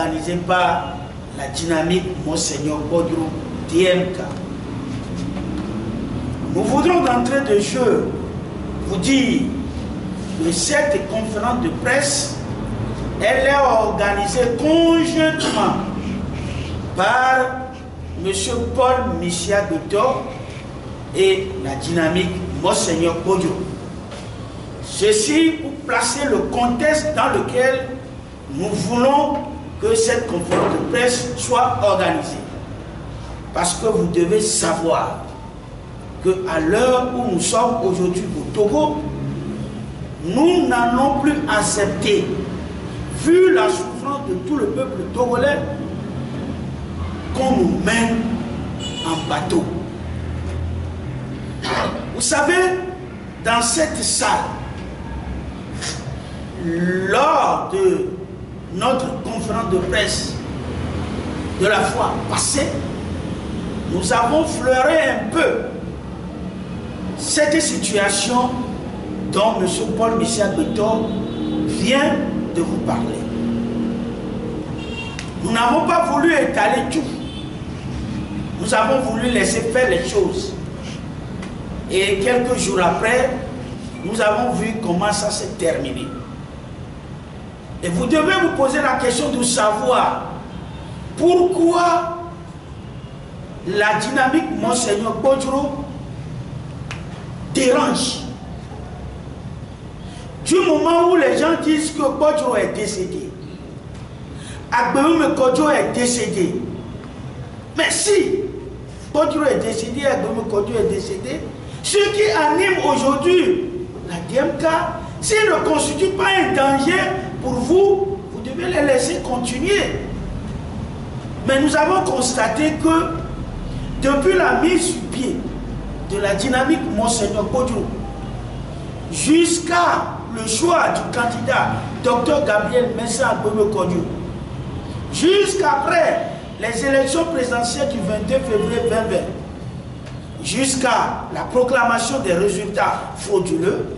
organisé par la dynamique Monseigneur Bodro DMK. Nous voudrons d'entrée de jeu vous dire que cette conférence de presse, elle est organisée conjointement par M. Paul Missia Goto et la dynamique Monseigneur Bodro. Ceci pour placer le contexte dans lequel nous voulons que cette conférence de presse soit organisée. Parce que vous devez savoir qu'à l'heure où nous sommes aujourd'hui au Togo, nous n'allons plus accepter, vu la souffrance de tout le peuple togolais, qu'on nous mène en bateau. Vous savez, dans cette salle, lors de notre conférence de presse de la fois passée, nous avons fleuré un peu cette situation dont M. Paul Missia Goto vient de vous parler. Nous n'avons pas voulu étaler tout. Nous avons voulu laisser faire les choses. Et quelques jours après, nous avons vu comment ça s'est terminé. Et vous devez vous poser la question de savoir pourquoi la dynamique Monseigneur Bodro dérange. Du moment où les gens disent que Bodro est décédé, Agbeume Kodjo est décédé. Mais si Bodro est décédé, Agbeume Kodjo est décédé, ce qui anime aujourd'hui la DMK, s'ils ne constituent pas un danger pour vous, vous devez les laisser continuer. Mais nous avons constaté que depuis la mise sur pied de la dynamique Monseigneur Bodro jusqu'à le choix du candidat Dr Gabriel Mensah Agbeume Kodjo, jusqu'après les élections présidentielles du 22 février 2020, jusqu'à la proclamation des résultats frauduleux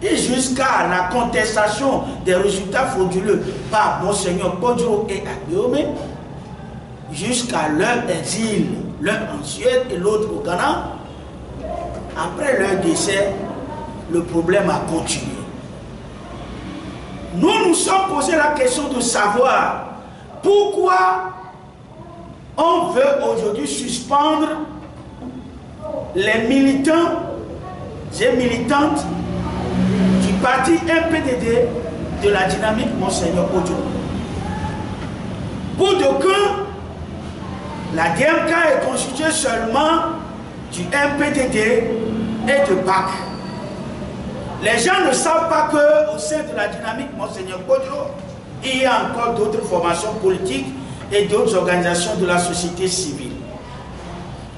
et jusqu'à la contestation des résultats frauduleux par Monseigneur Bodro et Agbeume, jusqu'à leur exil, l'un en Suède et l'autre au Ghana. Après leur décès, le problème a continué. Nous nous sommes posé la question de savoir pourquoi on veut aujourd'hui suspendre les militants et militantes du parti MPDD de la dynamique Monseigneur Bodro. Pour d'aucuns, la DMK est constituée seulement du MPDD et de BAC. Les gens ne savent pas qu'au sein de la dynamique Monseigneur Bodro, il y a encore d'autres formations politiques et d'autres organisations de la société civile.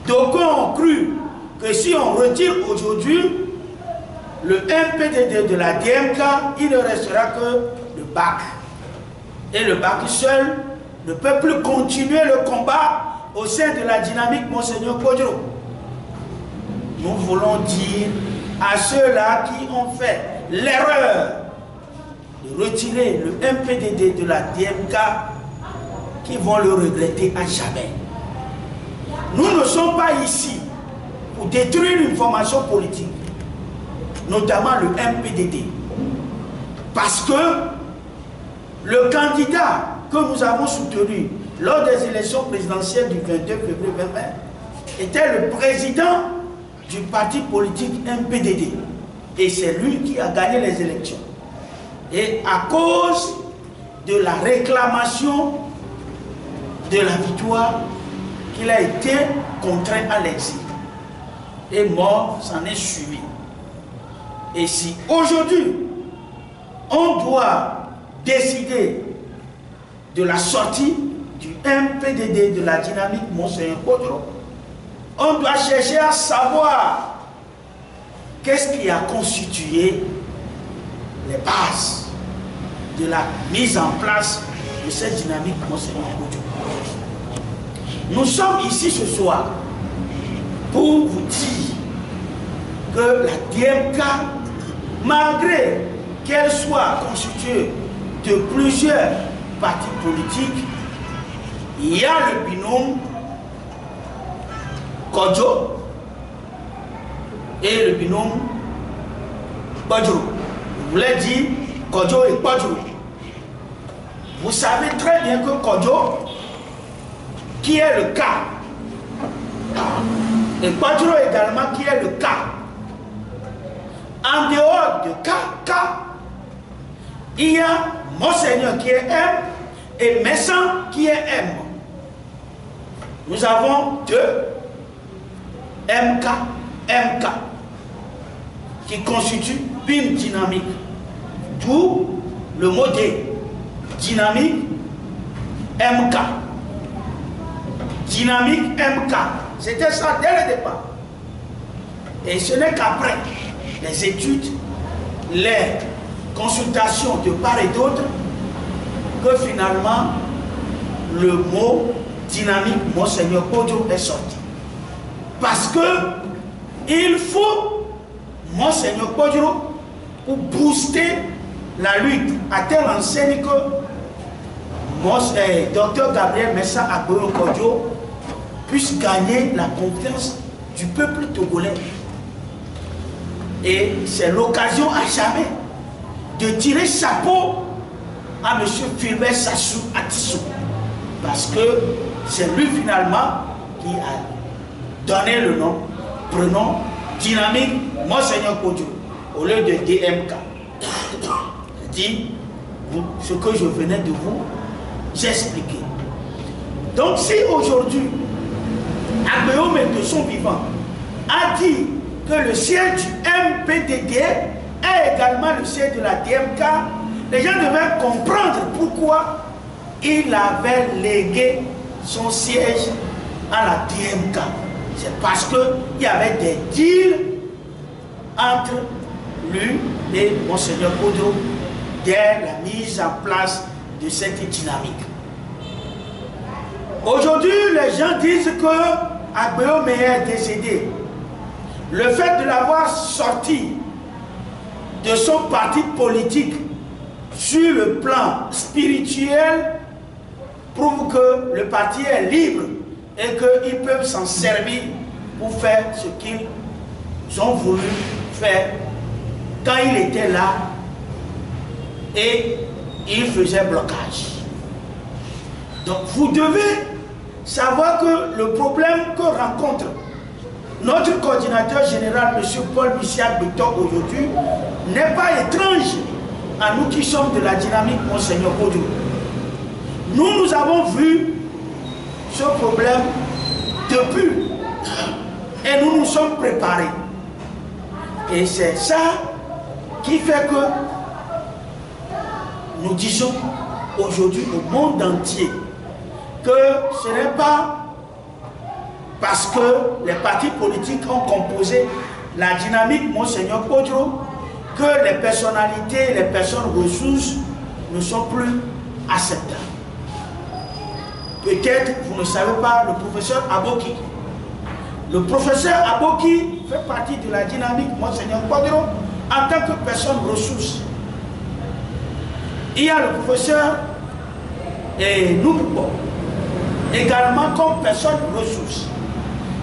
D'aucuns ont cru que si on retire aujourd'hui le MPDD de la DMK, il ne restera que le BAC. Et le BAC seul ne peut plus continuer le combat au sein de la dynamique Monseigneur Bodro. Nous voulons dire à ceux-là qui ont fait l'erreur de retirer le MPDD de la DMK, qui vont le regretter à jamais. Nous ne sommes pas ici pour détruire une formation politique, notamment le MPDD, parce que le candidat que nous avons soutenu lors des élections présidentielles du 22 février 2020 était le président du parti politique MPDD, et c'est lui qui a gagné les élections. Et à cause de la réclamation de la victoire, qu'il a été contraint à l'exil et mort s'en est suivi. Et si aujourd'hui on doit décider de la sortie du MPDD de la dynamique Monseigneur Bodro, on doit chercher à savoir qu'est-ce qui a constitué les bases de la mise en place de cette dynamique Monseigneur Bodro. Nous sommes ici ce soir pour vous dire que la DMK, malgré qu'elle soit constituée de plusieurs parti politique, il y a le binôme Kodjo et le binôme Kodjo. Je voulais dire Kodjo et Kodjo. Vous savez très bien que Kodjo, qui est le cas, et Kodjo également qui est le cas. En dehors de K, il y a Monseigneur qui est M et Messan qui est M. Nous avons deux MK, qui constituent une dynamique. D'où le mot D, dynamique MK. Dynamique MK. C'était ça dès le départ. Et ce n'est qu'après les études, les consultations de part et d'autre, que finalement le mot dynamique Monseigneur Kodjo est sorti. Parce que il faut Monseigneur Kodjo pour booster la lutte. À telle enseigne que Dr Gabriel Messa Agboyo Kodjo puisse gagner la confiance du peuple togolais. Et c'est l'occasion à jamais de tirer chapeau à M. Philbert Sassou Atissou. Parce que c'est lui finalement qui a donné le nom, prénom dynamique Monseigneur Kodjo au lieu de DMK. Je dis ce que je venais de vous expliquer. Donc si aujourd'hui, Agboyo de son vivant a dit que le siège du MPDD est également le siège de la DMK, les gens devaient comprendre pourquoi il avait légué son siège à la DMK. C'est parce qu'il y avait des deals entre lui et Monseigneur Kodjo dès la mise en place de cette dynamique. Aujourd'hui, les gens disent que Agboyo est décédé. Le fait de l'avoir sorti de son parti politique sur le plan spirituel prouve que le parti est libre et qu'ils peuvent s'en servir pour faire ce qu'ils ont voulu faire quand il était là et il faisait blocage. Donc vous devez savoir que le problème que rencontre notre coordinateur général, M. Paul Michel Béton, aujourd'hui, n'est pas étrange à nous qui sommes de la dynamique Monseigneur Kodjo. Nous avons vu ce problème depuis et nous nous sommes préparés. Et c'est ça qui fait que nous disons aujourd'hui au monde entier que ce n'est pas parce que les partis politiques ont composé la dynamique Monseigneur Kodjo que les personnalités, les personnes ressources ne sont plus acceptables. Peut-être vous ne savez pas le professeur Aboki. Le professeur Aboki fait partie de la dynamique Monseigneur Kodjo en tant que personne ressource. Il y a le professeur Nouboubo également comme personne ressource.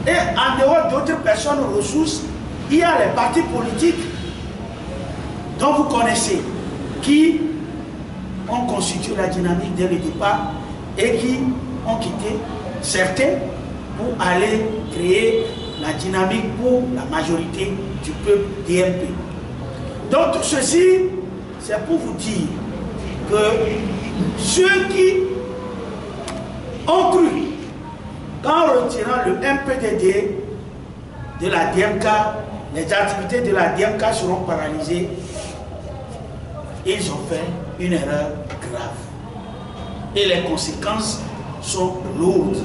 Et en dehors d'autres personnes ressources, il y a les partis politiques dont vous connaissez, qui ont constitué la dynamique dès le départ et qui ont quitté certains pour aller créer la dynamique pour la majorité du peuple DMP. Donc tout ceci, c'est pour vous dire que ceux qui ont cru qu'en retirant le MPDD de la DMK, les activités de la DMK seront paralysées, ils ont fait une erreur grave. Et les conséquences sont lourdes.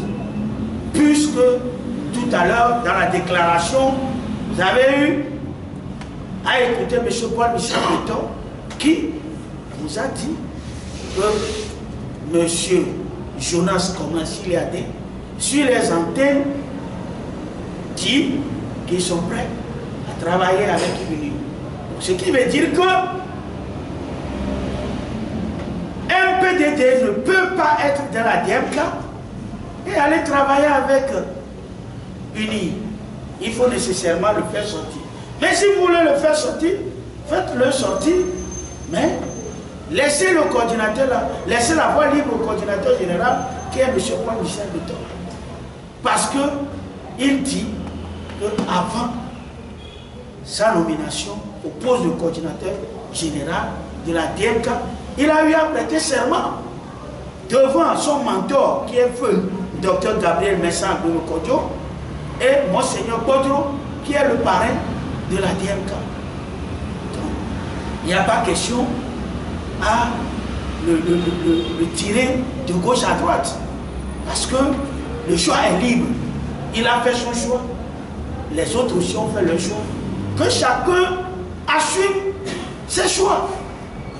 Puisque tout à l'heure, dans la déclaration, vous avez eu à écouter M. Paul Michel Béton qui vous a dit que M. Jonas Komansiliadé, sur les antennes, dit qu'ils sont prêts à travailler avec l'Union. Ce qui veut dire que MPDD ne peut pas être dans la DMK et aller travailler avec UNI. Il faut nécessairement le faire sortir. Mais si vous voulez le faire sortir, faites-le sortir, mais laissez le coordinateur là, laissez la voie libre au coordinateur général qui est M. Paul Michel Beton. Parce qu'il dit qu'avant sa nomination au poste de coordinateur général de la DMK, il a eu à prêter serment devant son mentor qui est feu, Dr Gabriel Messan Kodio, et Monseigneur Kodro qui est le parrain de la DMK. Donc, il n'y a pas question à le tirer de gauche à droite. Parce que le choix est libre. Il a fait son choix. Les autres aussi ont fait leur choix. Que chacun assume ses choix.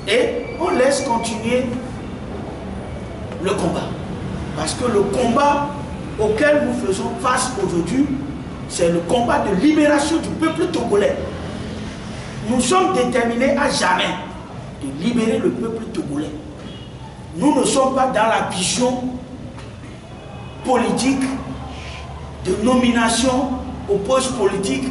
Et on laisse continuer le combat. Parce que le combat auquel nous faisons face aujourd'hui, c'est le combat de libération du peuple togolais. Nous sommes déterminés à jamais de libérer le peuple togolais. Nous ne sommes pas dans la vision politique de nomination au poste politique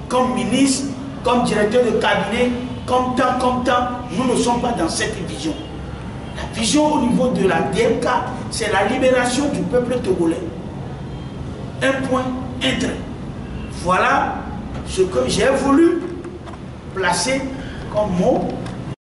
comme ministre, comme directeur de cabinet, comme tant. Nous ne sommes pas dans cette vision. La vision au niveau de la DMK, c'est la libération du peuple togolais. Un point, un trait. Voilà ce que j'ai voulu placer comme mot